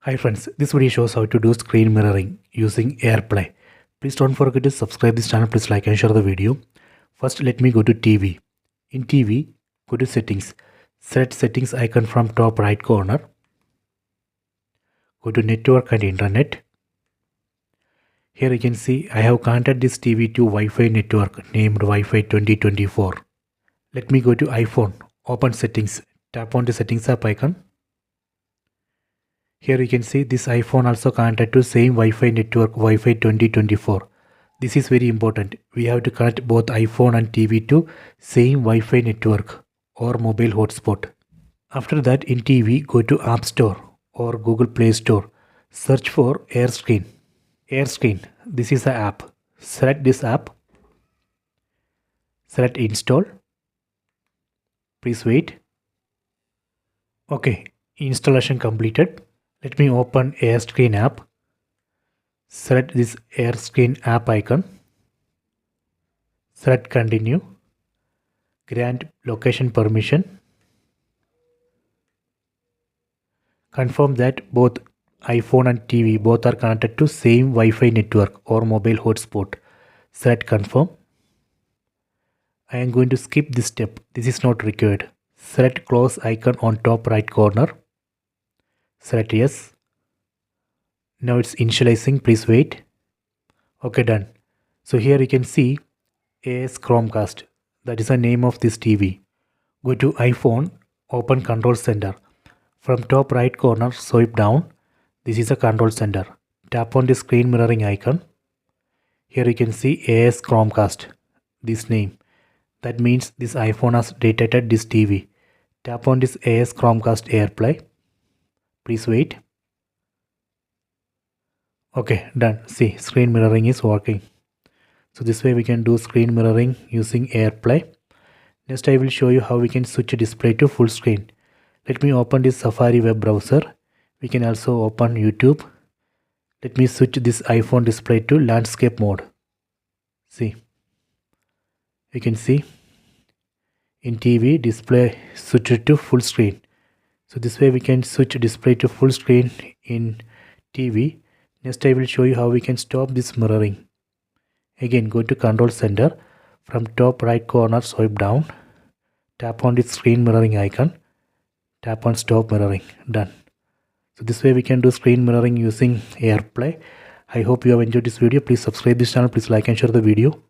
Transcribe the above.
Hi friends, this video shows how to do screen mirroring using AirPlay. Please don't forget to subscribe this channel, please like and share the video. First let me go to TV. In TV, go to settings. Select settings icon from top right corner. Go to network and internet. Here you can see I have connected this TV to Wi-Fi network named Wi-Fi 2024. Let me go to iPhone. Open settings. Tap on the settings app icon. Here you can see this iPhone also connected to same Wi-Fi network Wi-Fi 2024. This is very important. We have to connect both iPhone and TV to same Wi-Fi network or mobile hotspot. After that in TV go to App Store or Google Play Store. Search for AirScreen. AirScreen. This is the app. Select this app. Select install. Please wait. Okay, installation completed. Let me open AirScreen app. Select this AirScreen app icon. Select continue. Grant location permission. Confirm that both iPhone and TV both are connected to same Wi-Fi network or mobile hotspot. Select confirm. I am going to skip this step. This is not required. Select close icon on top right corner. Select yes. Now it's initializing, please wait. Okay, done. So here you can see AS Chromecast. That is the name of this TV. Go to iPhone, open control center. From top right corner, swipe down. This is a control center. Tap on the screen mirroring icon. Here you can see AS Chromecast. This name. That means this iPhone has detected this TV. Tap on this AS Chromecast AirPlay. Please wait. Okay, done. See, screen mirroring is working. So this way we can do screen mirroring using AirPlay. Next I will show you how we can switch display to full screen. Let me open this Safari web browser. We can also open YouTube. Let me switch this iPhone display to landscape mode. See. You can see in TV display switched to full screen. So this way we can switch display to full screen in TV. Next I will show you how we can stop this mirroring. Again go to control center. From top right corner swipe down. Tap on the screen mirroring icon. Tap on stop mirroring. Done. So this way we can do screen mirroring using AirPlay. I hope you have enjoyed this video. Please subscribe this channel. Please like and share the video.